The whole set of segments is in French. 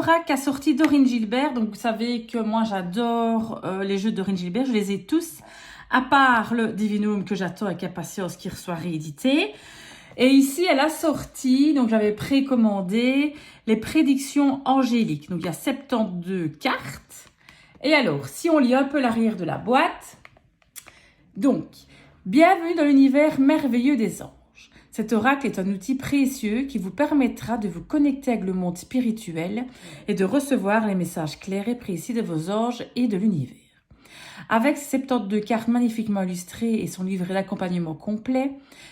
oracle qu'a sorti Dorine Gilbert. Donc, vous savez que moi, j'adore les jeux de Dorine Gilbert. Je les ai tous, à part le Divinum que j'attends avec impatience qui reçoit réédité. Et ici, elle a sorti, donc j'avais précommandé, les prédictions angéliques. Donc, il y a 72 cartes. Et alors, si on lit un peu l'arrière de la boîte, donc, bienvenue dans l'univers merveilleux des anges. Cet oracle est un outil précieux qui vous permettra de vous connecter avec le monde spirituel et de recevoir les messages clairs et précis de vos anges et de l'univers. Avec ses 72 cartes magnifiquement illustrées et son livret d'accompagnement complet,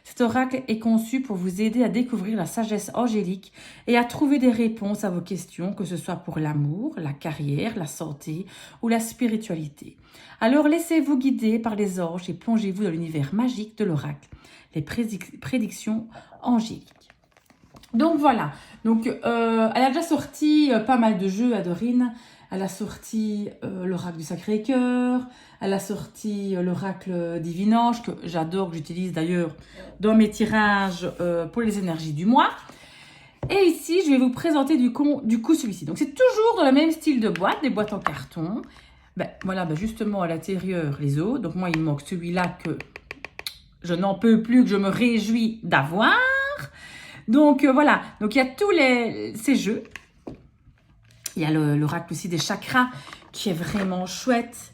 cet oracle est conçu pour vous aider à découvrir la sagesse angélique et à trouver des réponses à vos questions, que ce soit pour l'amour, la carrière, la santé ou la spiritualité. Alors laissez-vous guider par les anges et plongez-vous dans l'univers magique de l'oracle, les prédictions angéliques. Donc voilà, donc, elle a déjà sorti pas mal de jeux à Dorine. Elle a sorti l'oracle du Sacré-Cœur, elle a sorti l'oracle Divinange, que j'adore, que j'utilise d'ailleurs dans mes tirages pour les énergies du mois. Et ici, je vais vous présenter du coup celui-ci. Donc c'est toujours dans le même style de boîte, des boîtes en carton. Voilà, justement à l'intérieur les autres. Donc moi, il me manque celui-là que je n'en peux plus, que je me réjouis d'avoir. Donc voilà, donc il y a tous ces jeux. Il y a l'oracle aussi des chakras qui est vraiment chouette.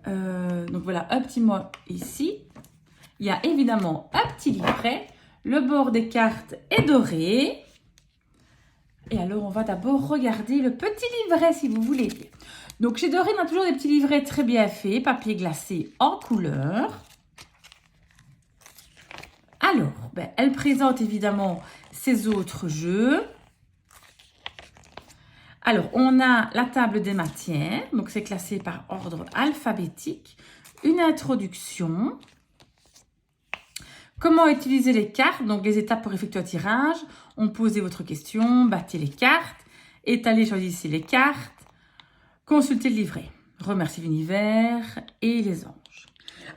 Donc voilà, un petit mot ici. Il y a évidemment un petit livret. Le bord des cartes est doré. Et alors, on va d'abord regarder le petit livret si vous voulez. Donc chez Dorine, on a toujours des petits livrets très bien faits, papier glacé en couleur. Alors, elle présente évidemment ses autres jeux. Alors, on a la table des matières, donc c'est classé par ordre alphabétique. Une introduction. Comment utiliser les cartes, donc les étapes pour effectuer un tirage. On posez votre question, battez les cartes, étalez, choisissez les cartes, consultez le livret. Remerciez l'univers et les anges.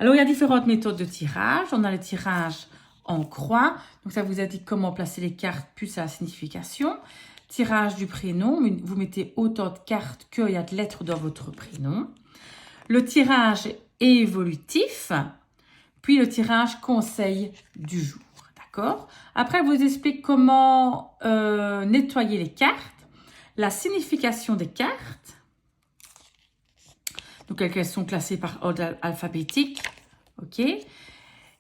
Alors, il y a différentes méthodes de tirage. On a le tirage en croix, donc ça vous indique comment placer les cartes plus à la signification. Tirage du prénom, vous mettez autant de cartes qu'il y a de lettres dans votre prénom. Le tirage évolutif, puis le tirage conseil du jour, d'accord? Après, elle vous explique comment nettoyer les cartes, la signification des cartes, donc elles sont classées par ordre alphabétique, ok?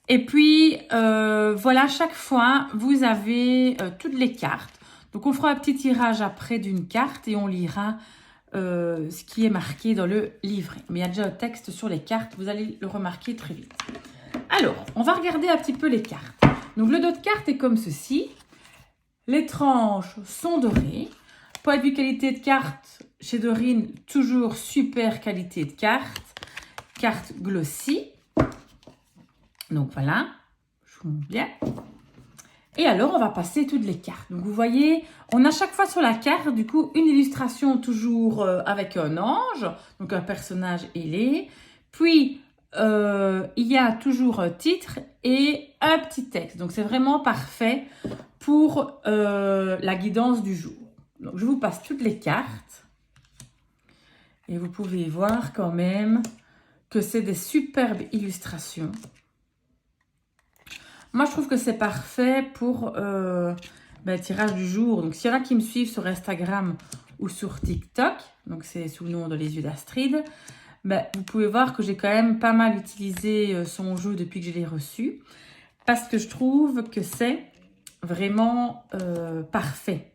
Et puis, voilà, chaque fois, vous avez toutes les cartes. Donc, on fera un petit tirage après d'une carte et on lira ce qui est marqué dans le livret. Mais il y a déjà un texte sur les cartes, vous allez le remarquer très vite. Alors, on va regarder un petit peu les cartes. Donc, le dos de carte est comme ceci. Les tranches sont dorées. Point de vue qualité de carte, chez Dorine, toujours super qualité de carte. Carte glossy. Donc, voilà. Je vous montre bien. Et alors, on va passer toutes les cartes. Donc, vous voyez, on a chaque fois sur la carte, du coup, une illustration toujours avec un ange, donc un personnage ailé. Puis, il y a toujours un titre et un petit texte. Donc, c'est vraiment parfait pour la guidance du jour. Donc, je vous passe toutes les cartes. Et vous pouvez voir quand même que c'est des superbes illustrations. Moi, je trouve que c'est parfait pour le tirage du jour. Donc, s'il y en a qui me suivent sur Instagram ou sur TikTok, donc c'est sous le nom de Les Yeux d'Astrid, vous pouvez voir que j'ai quand même pas mal utilisé son jeu depuis que je l'ai reçu. Parce que je trouve que c'est vraiment parfait.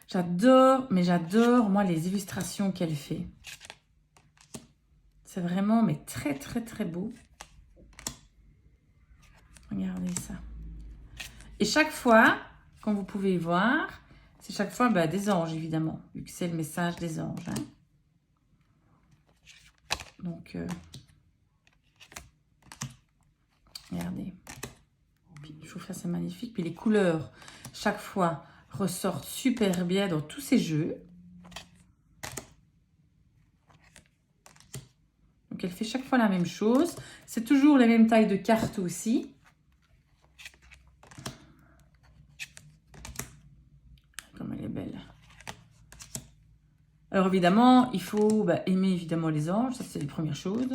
J'adore, mais j'adore, moi, les illustrations qu'elle fait. C'est vraiment, mais très, très, très beau. Regardez ça. Et chaque fois, comme vous pouvez voir, c'est chaque fois des anges, évidemment, vu que c'est le message des anges. Hein. Donc, regardez. Puis, je trouve ça, c'est magnifique. Puis les couleurs, chaque fois, ressortent super bien dans tous ces jeux. Donc, elle fait chaque fois la même chose. C'est toujours les mêmes tailles de cartes aussi. Comme elle est belle. Alors évidemment, il faut aimer évidemment les anges, ça c'est les premières choses.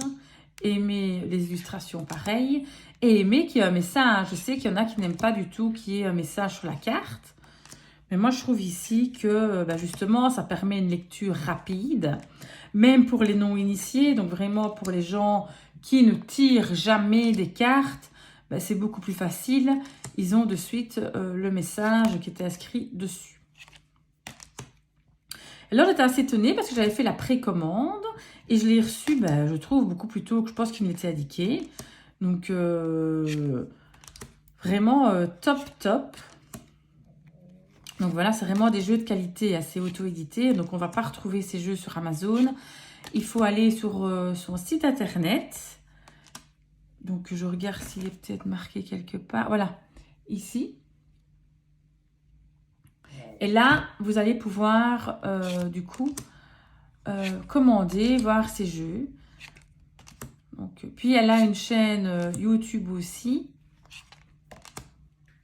Aimer les illustrations pareil. Et aimer qu'il y ait un message. Je sais qu'il y en a qui n'aiment pas du tout qu'il y ait un message sur la carte. Mais moi je trouve ici que justement ça permet une lecture rapide. Même pour les non-initiés, donc vraiment pour les gens qui ne tirent jamais des cartes, c'est beaucoup plus facile. Ils ont de suite le message qui était inscrit dessus. Alors j'étais assez étonnée parce que j'avais fait la précommande et je l'ai reçu, je trouve, beaucoup plus tôt que je pense qu'il m'était indiqué. Donc vraiment top. Donc voilà, c'est vraiment des jeux de qualité assez auto-édités. Donc on ne va pas retrouver ces jeux sur Amazon. Il faut aller sur son site internet. Donc je regarde s'il est peut-être marqué quelque part. Voilà, ici. Et là, vous allez pouvoir, du coup, commander, voir ces jeux. Donc, puis, elle a une chaîne YouTube aussi.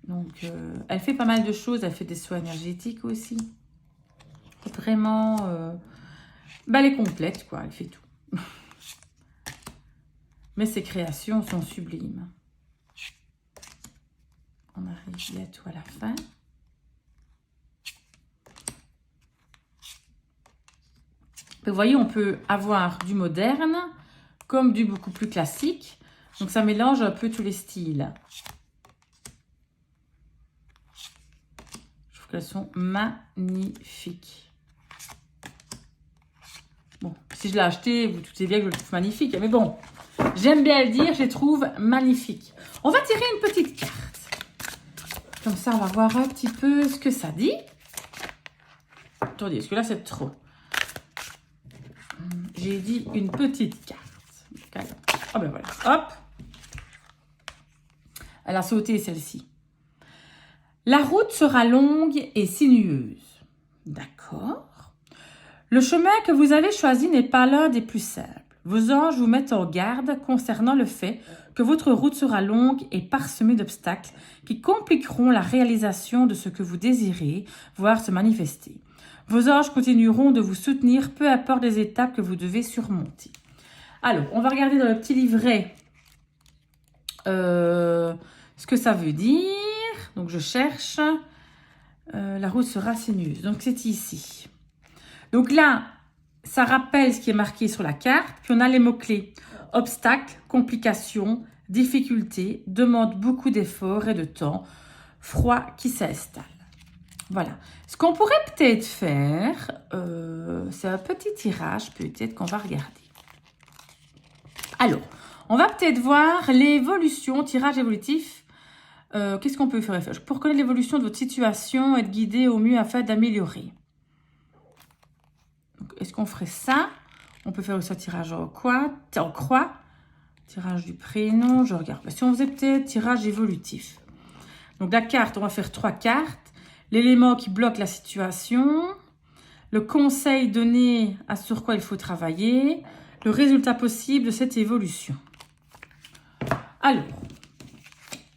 Donc, elle fait pas mal de choses. Elle fait des soins énergétiques aussi. Vraiment, elle est complète, quoi. Elle fait tout. Mais ses créations sont sublimes. On arrive bientôt à la fin. Vous voyez, on peut avoir du moderne comme du beaucoup plus classique. Donc, ça mélange un peu tous les styles. Je trouve qu'elles sont magnifiques. Bon, si je l'ai acheté, vous doutez bien que je le trouve magnifique. Mais bon, j'aime bien le dire, je les trouve magnifiques. On va tirer une petite carte. Comme ça, on va voir un petit peu ce que ça dit. Attendez, parce que là, c'est trop. J'ai dit une petite carte. Oh ben voilà, hop. Elle a sauté celle-ci. La route sera longue et sinueuse. D'accord. Le chemin que vous avez choisi n'est pas l'un des plus simples. Vos anges vous mettent en garde concernant le fait que votre route sera longue et parsemée d'obstacles qui compliqueront la réalisation de ce que vous désirez voir se manifester. Vos anges continueront de vous soutenir, peu importe les étapes que vous devez surmonter. Alors, on va regarder dans le petit livret ce que ça veut dire. Donc, je cherche. La route sera sinueuse. Donc, c'est ici. Donc là, ça rappelle ce qui est marqué sur la carte. Puis, on a les mots-clés. Obstacles, complications, difficultés, demande beaucoup d'efforts et de temps. Froid qui s'installe. Voilà. Ce qu'on pourrait peut-être faire, c'est un petit tirage peut-être qu'on va regarder. Alors, on va peut-être voir l'évolution, tirage évolutif. Qu'est-ce qu'on peut faire? Pour connaître l'évolution de votre situation, être guidé au mieux afin d'améliorer. Est-ce qu'on ferait ça? On peut faire aussi un tirage en croix. Tirage du prénom, je regarde. Si on faisait peut-être tirage évolutif. Donc la carte, on va faire 3 cartes. L'élément qui bloque la situation, le conseil donné à sur quoi il faut travailler, le résultat possible de cette évolution. Alors,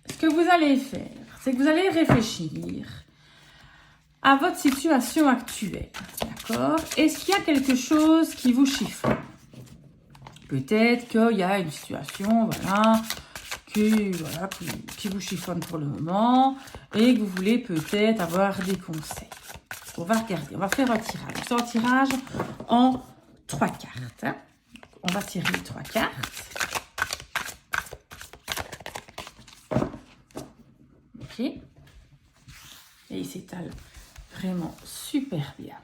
ce que vous allez faire, c'est que vous allez réfléchir à votre situation actuelle. D'accord? Est-ce qu'il y a quelque chose qui vous chiffonne? Peut-être qu'il y a une situation, voilà, qui vous chiffonne pour le moment et que vous voulez peut-être avoir des conseils. On va regarder, on va faire un tirage. C'est un tirage en 3 cartes. Hein. On va tirer 3 cartes. Ok. Et il s'étale vraiment super bien.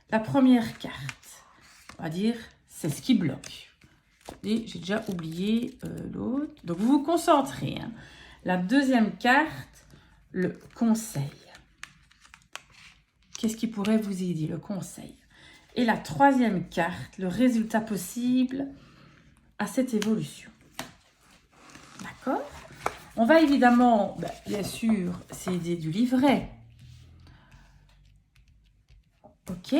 La première carte, on va dire, c'est ce qui bloque. Et j'ai déjà oublié l'autre. Donc, vous vous concentrez. Hein. La deuxième carte, le conseil. Qu'est-ce qui pourrait vous aider, le conseil? Et la troisième carte, le résultat possible à cette évolution. D'accord? On va évidemment, bien sûr, s'aider du livret. Ok?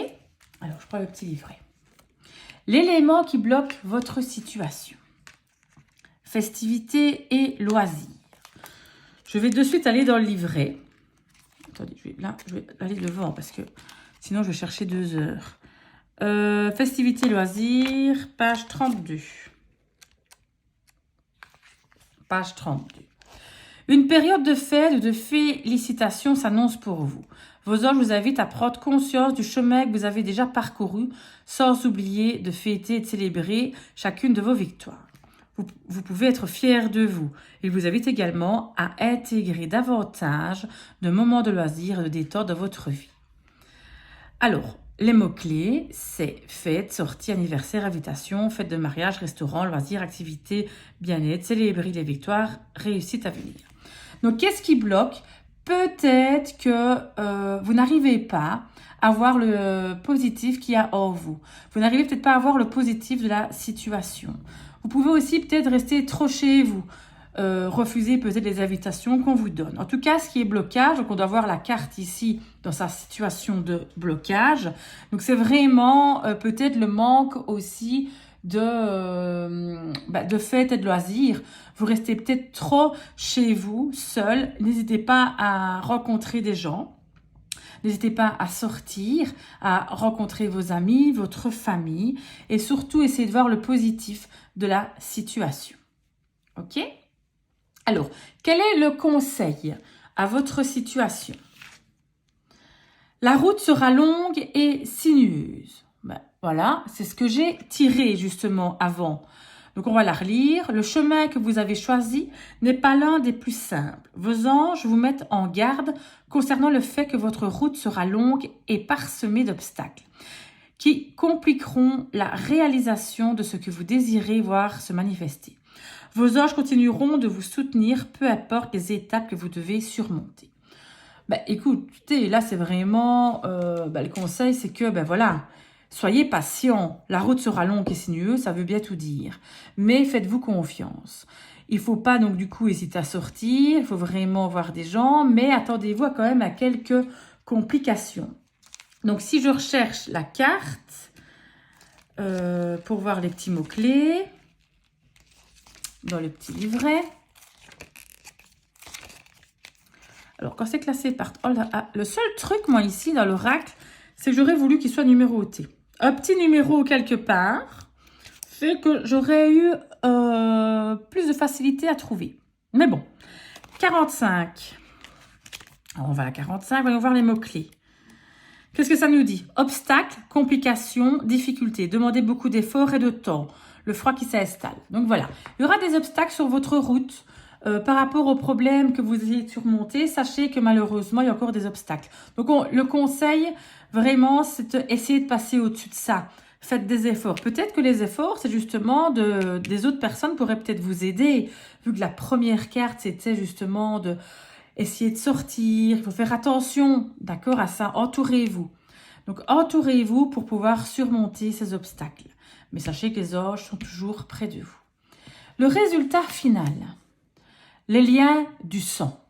Alors, je prends le petit livret. L'élément qui bloque votre situation. Festivités et loisirs. Je vais de suite aller dans le livret. Attendez, je vais aller devant parce que sinon je vais chercher 2 heures. Festivités, loisirs, page 32. Page 32. Une période de fête ou de félicitations s'annonce pour vous. Vos anges vous invitent à prendre conscience du chemin que vous avez déjà parcouru, sans oublier de fêter et de célébrer chacune de vos victoires. Vous pouvez être fiers de vous. Il vous invite également à intégrer davantage de moments de loisirs et de détente dans votre vie. Alors, les mots-clés, c'est fête, sortie, anniversaire, invitation, fête de mariage, restaurant, loisirs, activités, bien-être, célébrer les victoires, réussite à venir. Donc, qu'est-ce qui bloque? Peut-être que vous n'arrivez pas à voir le positif qu'il y a en vous. Vous n'arrivez peut-être pas à voir le positif de la situation. Vous pouvez aussi peut-être rester trop chez vous, refuser peut-être les invitations qu'on vous donne. En tout cas, ce qui est blocage, donc on doit voir la carte ici dans sa situation de blocage. Donc, c'est vraiment peut-être le manque aussi de fêtes et de loisirs. Vous restez peut-être trop chez vous, seul. N'hésitez pas à rencontrer des gens. N'hésitez pas à sortir, à rencontrer vos amis, votre famille et surtout essayez de voir le positif de la situation. Ok? Alors, quel est le conseil à votre situation? La route sera longue et sinueuse. Ben, voilà, c'est ce que j'ai tiré justement avant. Donc, on va la relire. Le chemin que vous avez choisi n'est pas l'un des plus simples. Vos anges vous mettent en garde concernant le fait que votre route sera longue et parsemée d'obstacles qui compliqueront la réalisation de ce que vous désirez voir se manifester. Vos anges continueront de vous soutenir, peu importe les étapes que vous devez surmonter. Ben, écoutez, là, c'est vraiment... le conseil, c'est que, voilà, soyez patient. La route sera longue et sinueuse, ça veut bien tout dire. Mais faites-vous confiance. Il ne faut pas, donc, du coup, hésiter à sortir. Il faut vraiment voir des gens. Mais attendez-vous quand même à quelques complications. Donc, si je recherche la carte pour voir les petits mots-clés dans le petit livret. Alors, quand c'est classé par... Oh là, le seul truc, moi, ici, dans l'oracle, c'est que j'aurais voulu qu'il soit numéroté. Un petit numéro quelque part fait que j'aurais eu plus de facilité à trouver. Mais bon, 45. Alors, on va à 45, voyons voir les mots-clés. Qu'est-ce que ça nous dit? Obstacles, complications, difficultés. Demandez beaucoup d'efforts et de temps. Le froid qui s'installe. Donc voilà, il y aura des obstacles sur votre route par rapport aux problèmes que vous ayez surmontés. Sachez que malheureusement, il y a encore des obstacles. Donc le conseil, vraiment, c'est d'essayer de passer au-dessus de ça. Faites des efforts. Peut-être que les efforts, c'est justement des autres personnes pourraient peut-être vous aider. Vu que la première carte, c'était justement de... Essayez de sortir, il faut faire attention, d'accord, à ça. Entourez-vous. Donc, entourez-vous pour pouvoir surmonter ces obstacles. Mais sachez que les anges sont toujours près de vous. Le résultat final. Les liens du sang.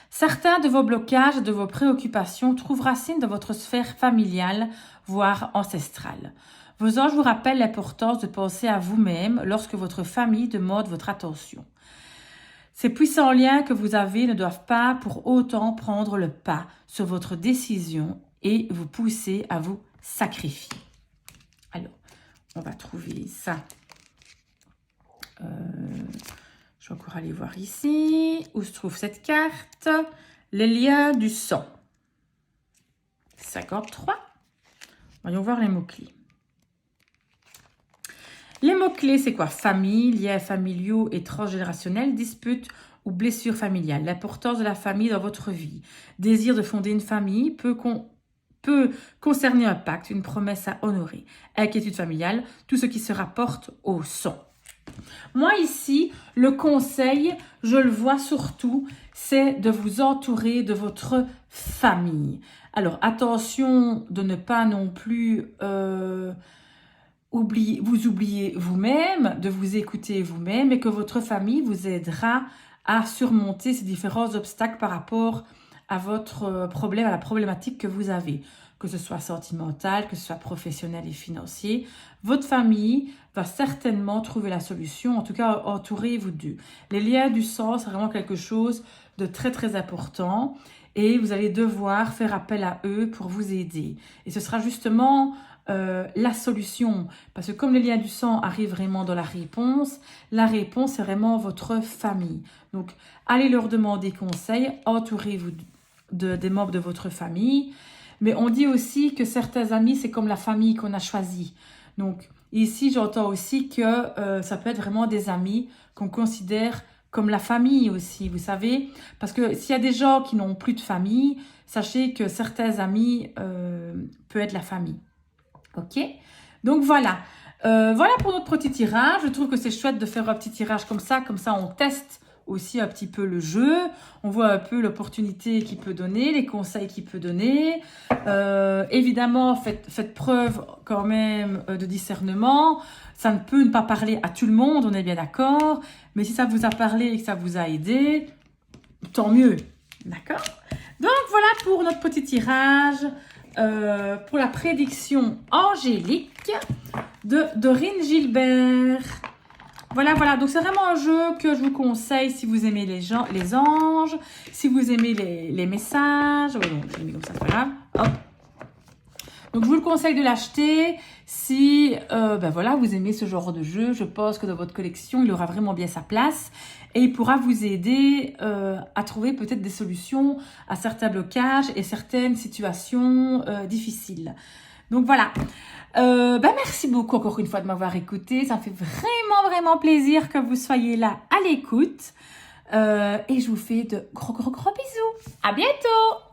Certains de vos blocages et de vos préoccupations trouvent racine dans votre sphère familiale, voire ancestrale. Vos anges vous rappellent l'importance de penser à vous-même lorsque votre famille demande votre attention. Ces puissants liens que vous avez ne doivent pas pour autant prendre le pas sur votre décision et vous pousser à vous sacrifier. Alors, on va trouver ça. Je vais encore aller voir ici où se trouve cette carte. Les liens du sang. 53. Voyons voir les mots-clés. Les mots-clés, c'est quoi? Famille, liens familiaux et transgénérationnels, disputes ou blessures familiales. L'importance de la famille dans votre vie. Désir de fonder une famille peut concerner un pacte, une promesse à honorer. Inquiétude familiale, tout ce qui se rapporte au sang. Moi ici, le conseil, je le vois surtout, c'est de vous entourer de votre famille. Alors attention de ne pas non plus... vous oubliez vous-même, de vous écouter vous-même et que votre famille vous aidera à surmonter ces différents obstacles par rapport à votre problème, à la problématique que vous avez, que ce soit sentimental, que ce soit professionnel et financier. Votre famille va certainement trouver la solution, en tout cas entourez-vous d'eux. Les liens du sang, c'est vraiment quelque chose de très très important et vous allez devoir faire appel à eux pour vous aider. Et ce sera justement la solution, parce que comme les liens du sang arrivent vraiment dans la réponse est vraiment votre famille. Donc, allez leur demander conseil, entourez-vous des membres de votre famille. Mais on dit aussi que certains amis, c'est comme la famille qu'on a choisie. Donc, ici, j'entends aussi que ça peut être vraiment des amis qu'on considère comme la famille aussi, vous savez. Parce que s'il y a des gens qui n'ont plus de famille, sachez que certains amis peuvent être la famille. Ok? Donc, voilà. Voilà pour notre petit tirage. Je trouve que c'est chouette de faire un petit tirage comme ça. Comme ça, on teste aussi un petit peu le jeu, on voit un peu l'opportunité qu'il peut donner, les conseils qu'il peut donner. Évidemment, faites preuve quand même de discernement. Ça ne peut ne pas parler à tout le monde, on est bien d'accord. Mais si ça vous a parlé et que ça vous a aidé, tant mieux. D'accord? Donc voilà pour notre petit tirage, pour la prédiction angélique de Dorine Gilbert. Voilà, voilà. Donc, c'est vraiment un jeu que je vous conseille si vous aimez les anges, si vous aimez les messages. Ouais, donc, j'ai mis comme ça, c'est pas grave. Hop. Donc, je vous le conseille de l'acheter si voilà, vous aimez ce genre de jeu. Je pense que dans votre collection, il aura vraiment bien sa place et il pourra vous aider à trouver peut-être des solutions à certains blocages et certaines situations difficiles. Donc, voilà. Merci beaucoup encore une fois de m'avoir écouté. Ça me fait vraiment plaisir que vous soyez là à l'écoute. Et je vous fais de gros bisous. À bientôt!